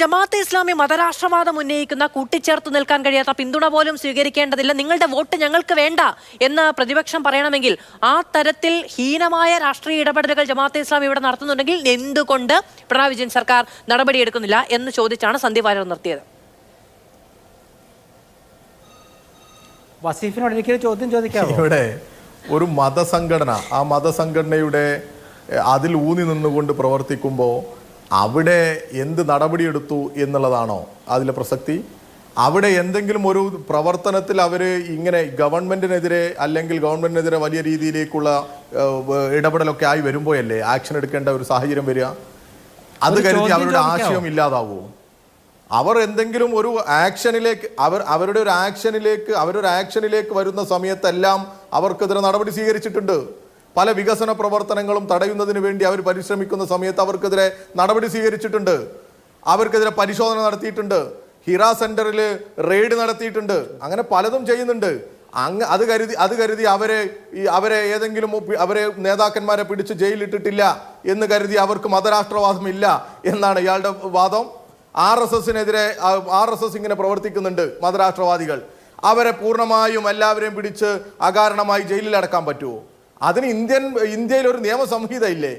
ജമാഅത്തെ ഇസ്ലാമി മതരാഷ്ട്രവാദം ഉന്നയിക്കുന്ന കൂട്ടിച്ചേർത്ത് നിൽക്കാൻ കഴിയാത്ത പിന്തുണ പോലും സ്വീകരിക്കേണ്ടതില്ല, നിങ്ങളുടെ വോട്ട് ഞങ്ങൾക്ക് വേണ്ട എന്ന് പ്രതിപക്ഷം പറയണമെങ്കിൽ ആ തരത്തിൽ ഹീനമായ രാഷ്ട്രീയ ഇടപെടലുകൾ ജമാഅത്തെ ഇസ്ലാമി ഇവിടെ നടത്തുന്നുണ്ടെങ്കിൽ എന്തുകൊണ്ട് പിണറായി വിജയൻ സർക്കാർ നടപടിയെടുക്കുന്നില്ല എന്ന് ചോദിച്ചാണ് സന്ദീപ് വാര്യർ നിർത്തിയത്. വസീഫിനോട് എനിക്കൊരു ചോദ്യം ചോദിക്കാം. ഇവിടെ ഒരു മതസംഘടന, ആ മതസംഘടനയുടെ അതിൽ ഊന്നി നിന്നുകൊണ്ട് പ്രവർത്തിക്കുമ്പോൾ അവിടെ എന്ത് നടപടിയെടുത്തു എന്നുള്ളതാണോ അതിലെ പ്രസക്തി? അവിടെ എന്തെങ്കിലും ഒരു പ്രവർത്തനത്തിൽ അവർ ഇങ്ങനെ ഗവൺമെൻറ്റിനെതിരെ അല്ലെങ്കിൽ ഗവൺമെൻറ്റിനെതിരെ വലിയ രീതിയിലേക്കുള്ള ഇടപെടലൊക്കെ ആയി വരുമ്പോഴല്ലേ ആക്ഷൻ എടുക്കേണ്ട ഒരു സാഹചര്യം വരിക? അത് കരുതി അവരുടെ ആശയം ഇല്ലാതാവുമോ? അവർ എന്തെങ്കിലും ഒരു ആക്ഷനിലേക്ക് അവരുടെ ഒരു ആക്ഷനിലേക്ക് വരുന്ന സമയത്തെല്ലാം അവർക്കെതിരെ നടപടി സ്വീകരിച്ചിട്ടുണ്ട്. പല വികസന പ്രവർത്തനങ്ങളും തടയുന്നതിന് വേണ്ടി അവർ പരിശ്രമിക്കുന്ന സമയത്ത് അവർക്കെതിരെ നടപടി സ്വീകരിച്ചിട്ടുണ്ട്. അവർക്കെതിരെ പരിശോധന നടത്തിയിട്ടുണ്ട്. ഹിറ സെന്ററിൽ റെയ്ഡ് നടത്തിയിട്ടുണ്ട്. അങ്ങനെ പലതും ചെയ്യുന്നുണ്ട്. അത് കരുതി അവരെ ഏതെങ്കിലും നേതാക്കന്മാരെ പിടിച്ച് ജയിലിട്ടിട്ടില്ല എന്ന് കരുതി അവർക്ക് മതരാഷ്ട്രവാദം ഇല്ല എന്നാണ് ഇയാളുടെ വാദം. RSS ഇങ്ങനെ പ്രവർത്തിക്കുന്നുണ്ട്, മതരാഷ്ട്രവാദികൾ. അവരെ പൂർണ്ണമായും എല്ലാവരെയും പിടിച്ച് അകാരണമായി ജയിലിൽ അടക്കാൻ പറ്റുമോ? അതിന് ഇന്ത്യയിൽ ഒരു നിയമസംഹിത ഇല്ലേ?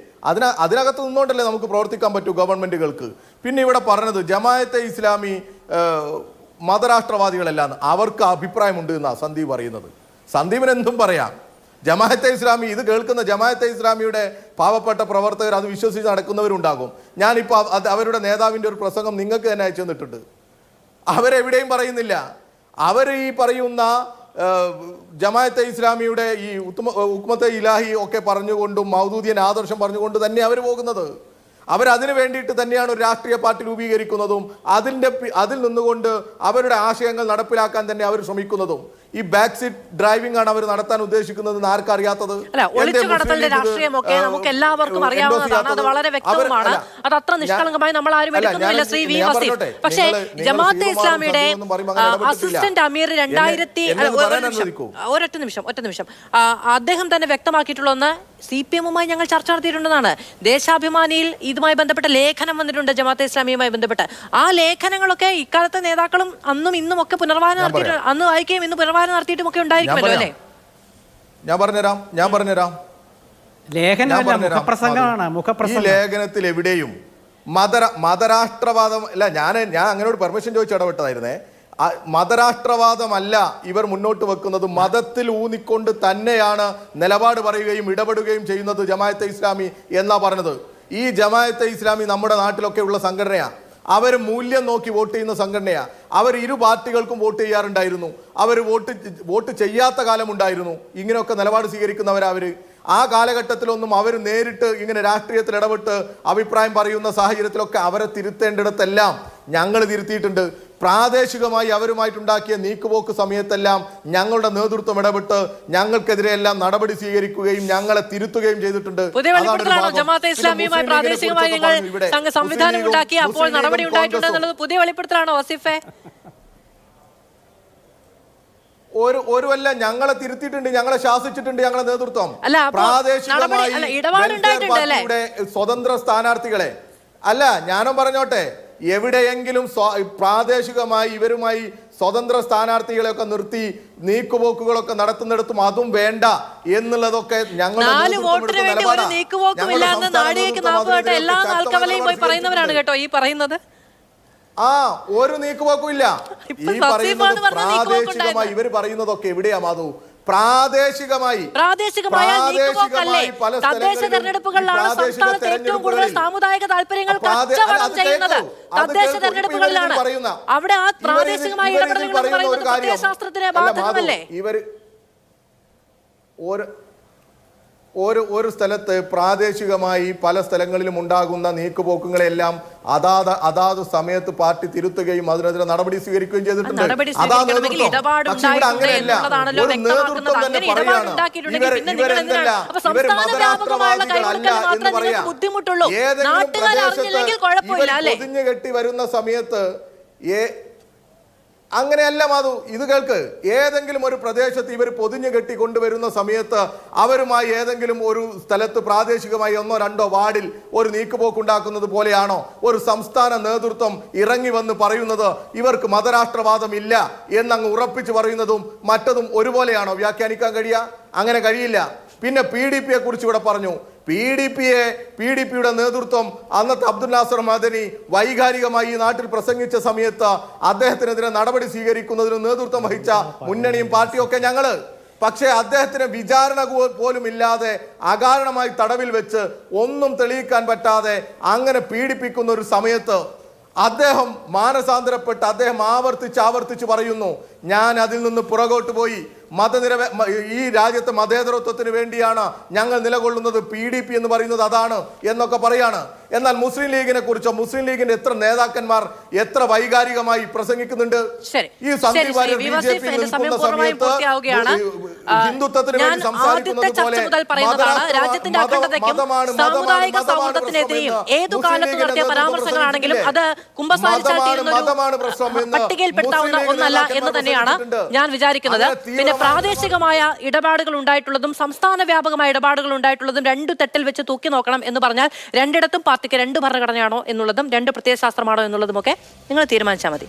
അതിനകത്ത് നിന്നുകൊണ്ടല്ലേ നമുക്ക് പ്രവർത്തിക്കാൻ പറ്റൂ ഗവൺമെന്റുകൾക്ക്. പിന്നെ ഇവിടെ പറഞ്ഞത് ജമാഅത്തെ ഇസ്ലാമി മതരാഷ്ട്രവാദികളല്ലാന്ന് അവർക്ക് അഭിപ്രായമുണ്ട് എന്നാണ് സന്ദീപ് പറയുന്നത്. സന്ദീപിന് എന്തും പറയാം. ജമാഅത്തെ ഇസ്ലാമി, ഇത് കേൾക്കുന്ന ജമാഅത്തെ ഇസ്ലാമിയുടെ പാവപ്പെട്ട പ്രവർത്തകർ, അത് വിശ്വസിച്ച് നടക്കുന്നവരുണ്ടാകും. ഞാനിപ്പോൾ അവരുടെ നേതാവിൻ്റെ ഒരു പ്രസംഗം നിങ്ങൾക്ക് തന്നെ അയച്ചു തന്നിട്ടുണ്ട്. അവരെവിടെയും പറയുന്നില്ല. അവർ ഈ പറയുന്ന ജമാഅത്തെ ഇസ്ലാമിയുടെ ഈ ഉക്മത്തെ ഇലാഹി ഒക്കെ പറഞ്ഞുകൊണ്ടും മൗദൂദിയൻ ആദർശം പറഞ്ഞുകൊണ്ട് തന്നെ അവർ പോകുന്നത്. അവരതിനു വേണ്ടിയിട്ട് തന്നെയാണ് ഒരു രാഷ്ട്രീയ പാർട്ടി രൂപീകരിക്കുന്നതും അതിൽ നിന്നുകൊണ്ട് അവരുടെ ആശയങ്ങൾ നടപ്പിലാക്കാൻ തന്നെ അവർ ശ്രമിക്കുന്നതും. ഈ ബാക്ക് സീറ്റ് ഡ്രൈവിംഗ് ആണ് അവർ നടത്താൻ ഉദ്ദേശിക്കുന്നത്. ആർക്കറിയാത്തത്? രാഷ്ട്രീയമൊക്കെ നമുക്ക് എല്ലാവർക്കും അറിയാവുന്നതാണ്. അത് വളരെ വ്യക്തവുമാണ്. അത് അത്ര നിഷ്കളങ്കമായി നമ്മൾ ആരും എടുക്കുന്നില്ല ശ്രീ വി വസീഫ്. പക്ഷേ ജമാഅത്തെ ഇസ്ലാമിയുടെ അസിസ്റ്റന്റ് അമീർ ഒരൊറ്റ നിമിഷം അദ്ദേഹം തന്നെ വ്യക്തമാക്കിയിട്ടുള്ള ഒന്ന്, CPM-ഉമായി ഞങ്ങൾ ചർച്ച നടത്തിയിട്ടുണ്ടെന്നാണ്. ദേശാഭിമാനിയിൽ ഇതുമായി ബന്ധപ്പെട്ട ലേഖനം വന്നിട്ടുണ്ട് ജമാഅത്തെ ഇസ്ലാമിയുമായി ബന്ധപ്പെട്ട്. ആ ലേഖനങ്ങളൊക്കെ ഇക്കാലത്തെ നേതാക്കളും അന്നും ഇന്നും ഒക്കെ പുനർവായന നടത്തിയിട്ട്, അന്ന് വായിക്കുകയും ഇന്ന് പുനർവായന നടത്തിയിട്ടും ഒക്കെ ഉണ്ടായിരിക്കുമല്ലോ അല്ലേ? ഞാൻ പറഞ്ഞുതരാം. ഈ ലേഖനത്തിൽ എവിടെയും മതരാഷ്ട്രവാദം അല്ല. ഞാൻ അങ്ങനോട് പെർമിഷൻ ചോദിച്ച് ഇടപെട്ടതായിരുന്നേ. മതരാഷ്ട്രവാദമല്ല ഇവർ മുന്നോട്ട് വെക്കുന്നത്. മതത്തിൽ ഊന്നിക്കൊണ്ട് തന്നെയാണ് നിലപാട് പറയുകയും ഇടപെടുകയും ചെയ്യുന്നത് ജമാഅത്തെ ഇസ്ലാമി എന്നാ പറഞ്ഞത്. ഈ ജമാഅത്തെ ഇസ്ലാമി നമ്മുടെ നാട്ടിലൊക്കെ ഉള്ള സംഘടനയാണ്. അവർ മൂല്യം നോക്കി വോട്ട് ചെയ്യുന്ന സംഘടനയാണ്. അവർ ഇരു പാർട്ടികൾക്കും വോട്ട് ചെയ്യാറുണ്ടായിരുന്നു. അവർ വോട്ട് ചെയ്യാത്ത കാലമുണ്ടായിരുന്നു. ഇങ്ങനെയൊക്കെ നിലപാട് സ്വീകരിക്കുന്നവരവർ. ആ കാലഘട്ടത്തിലൊന്നും അവർ നേരിട്ട് ഇങ്ങനെ രാഷ്ട്രീയത്തിൽ ഇടപെട്ട് അഭിപ്രായം പറയുന്ന സാഹചര്യത്തിലൊക്കെ അവരെ തിരുത്തേണ്ടിടത്തെല്ലാം ഞങ്ങൾ തിരുത്തിയിട്ടുണ്ട്. പ്രാദേശികമായി അവരുമായിട്ടുണ്ടാക്കിയ നീക്കുപോക്ക് സമയത്തെല്ലാം ഞങ്ങളുടെ നേതൃത്വം ഇടപെട്ട് ഞങ്ങൾക്കെതിരെയെല്ലാം നടപടി സ്വീകരിക്കുകയും ഞങ്ങളെ തിരുത്തുകയും ചെയ്തിട്ടുണ്ട്. ഒരുവല്ല, ഞങ്ങളെ തിരുത്തിയിട്ടുണ്ട്, ഞങ്ങളെ ശാസിച്ചിട്ടുണ്ട് ഞങ്ങളെ നേതൃത്വം. പ്രാദേശികമായി സ്വതന്ത്ര സ്ഥാനാർത്ഥികളെ അല്ല, ഞാനും പറഞ്ഞോട്ടെ, എവിടെയെങ്കിലും പ്രാദേശികമായി ഇവരുമായി സ്വതന്ത്ര സ്ഥാനാർത്ഥികളെയൊക്കെ നിർത്തി നീക്കുപോക്കുകളൊക്കെ നടത്തുന്നിടത്തും അതും വേണ്ട എന്നുള്ളതൊക്കെ ഞങ്ങളുടെ ഒരു നീക്കുപോക്കും ഇല്ല. ഈ പറയുന്നത് പ്രാദേശികമായി ഇവർ പറയുന്നതൊക്കെ എവിടെയാ മാധു? പ്രാദേശികമായി തദ്ദേശ തെരഞ്ഞെടുപ്പുകളിലാണ് സംസ്ഥാനത്ത് ഏറ്റവും കൂടുതൽ സാമുദായിക താല്പര്യങ്ങൾ കച്ചവടം ചെയ്യുന്നത്. തദ്ദേശ തെരഞ്ഞെടുപ്പുകളിലാണ്. അവിടെ ആ പ്രാദേശികമായി ഇടപെടലുകൾ പ്രത്യയശാസ്ത്രത്തിന് ബാധകമല്ലേ? ഒരു സ്ഥലത്ത് പ്രാദേശികമായി പല സ്ഥലങ്ങളിലും ഉണ്ടാകുന്ന നീക്കുപോക്കുകളെല്ലാം അതാത് സമയത്ത് പാർട്ടി തിരുത്തുകയും അതിനെതിരെ നടപടി സ്വീകരിക്കുകയും ചെയ്തിട്ടുണ്ട്. പക്ഷെ ഇവിടെ അങ്ങനെയല്ല. ഒരു നേതൃത്വം തന്നെ പറയാണ് ഇവർ മതരാഷ്ട്രവാദികളല്ല എന്ന് പറയാം. ഏതെങ്കിലും പ്രദേശത്ത് ഇവർ പൊതിഞ്ഞു കെട്ടി വരുന്ന സമയത്ത് അങ്ങനെയല്ല മാധു, ഇത് കേൾക്ക്. ഏതെങ്കിലും ഒരു പ്രദേശത്ത് ഇവർ പൊതിഞ്ഞു കെട്ടി കൊണ്ടുവരുന്ന സമയത്ത് അവരുമായി ഏതെങ്കിലും ഒരു സ്ഥലത്ത് പ്രാദേശികമായി 1-2 വാർഡിൽ ഒരു നീക്കുപോക്കുണ്ടാക്കുന്നത് പോലെയാണോ ഒരു സംസ്ഥാന നേതൃത്വം ഇറങ്ങി വന്ന് പറയുന്നത് ഇവർക്ക് മതരാഷ്ട്രവാദം ഇല്ല എന്നങ്ങ് ഉറപ്പിച്ച് പറയുന്നതും മറ്റതും ഒരുപോലെയാണോ വ്യാഖ്യാനിക്കാൻ കഴിയുക? അങ്ങനെ കഴിയില്ല. പിന്നെ PDP യെ കുറിച്ച് ഇവിടെ പറഞ്ഞു. PDPയുടെ നേതൃത്വം അന്നത്തെ അബ്ദുൽ നാസർ മദനി വൈകാരികമായി ഈ നാട്ടിൽ പ്രസംഗിച്ച സമയത്ത് അദ്ദേഹത്തിനെതിരെ നടപടി സ്വീകരിക്കുന്നതിന് നേതൃത്വം വഹിച്ച മുന്നണിയും പാർട്ടിയും ഒക്കെ ഞങ്ങള്. പക്ഷേ അദ്ദേഹത്തിന് വിചാരണ പോലും ഇല്ലാതെ അകാരണമായി തടവിൽ വെച്ച് ഒന്നും തെളിയിക്കാൻ പറ്റാതെ അങ്ങനെ പീഡിപ്പിക്കുന്ന ഒരു സമയത്ത് അദ്ദേഹം മാനസാന്തരപ്പെട്ട് അദ്ദേഹം ആവർത്തിച്ച് പറയുന്നു, ഞാൻ അതിൽ നിന്ന് പുറകോട്ട് പോയി, ഈ രാജ്യത്തെ മതേതരത്വത്തിന് വേണ്ടിയാണ് ഞങ്ങൾ നിലകൊള്ളുന്നത്, PDP എന്ന് പറയുന്നത് അതാണ് എന്നൊക്കെ പറയാണ്. എന്നാൽ മുസ്ലിം ലീഗിനെ കുറിച്ചോ മുസ്ലിം ലീഗിന്റെ എത്ര നേതാക്കന്മാർ എത്ര വൈകാരികമായി പ്രസംഗിക്കുന്നുണ്ട്. ഈ സന്ദീപ് വാര്യർ BJP നിൽക്കുന്ന സമയത്ത് ഹിന്ദുത്വത്തിന് വേണ്ടി സംസാരിക്കുന്നത് പോലെ രാജ്യത്തിന്റെ അഖണ്ഡതയ്ക്കും സാമുദായിക സൗഹൃദത്തിനെതിരെയും ഏതു കാലത്ത് നടത്തിയ പരാമർശങ്ങളാണെങ്കിലും അത് പട്ടികയിൽപ്പെടുത്താവുന്ന ഒന്നല്ല എന്ന് തന്നെയാണ് ഞാൻ വിചാരിക്കുന്നത്. പിന്നെ പ്രാദേശികമായ ഇടപാടുകൾ ഉണ്ടായിട്ടുള്ളതും സംസ്ഥാന വ്യാപകമായ ഇടപാടുകൾ ഉണ്ടായിട്ടുള്ളതും 2 തട്ടിൽ വെച്ച് തൂക്കി നോക്കണം എന്ന് പറഞ്ഞാൽ രണ്ടിടത്തും പാർട്ടിക്ക് 2 ഭരണഘടനയാണോ എന്നുള്ളതും 2 പ്രത്യയശാസ്ത്രമാണോ എന്നുള്ളതുമൊക്കെ നിങ്ങൾ തീരുമാനിച്ചാൽ മതി.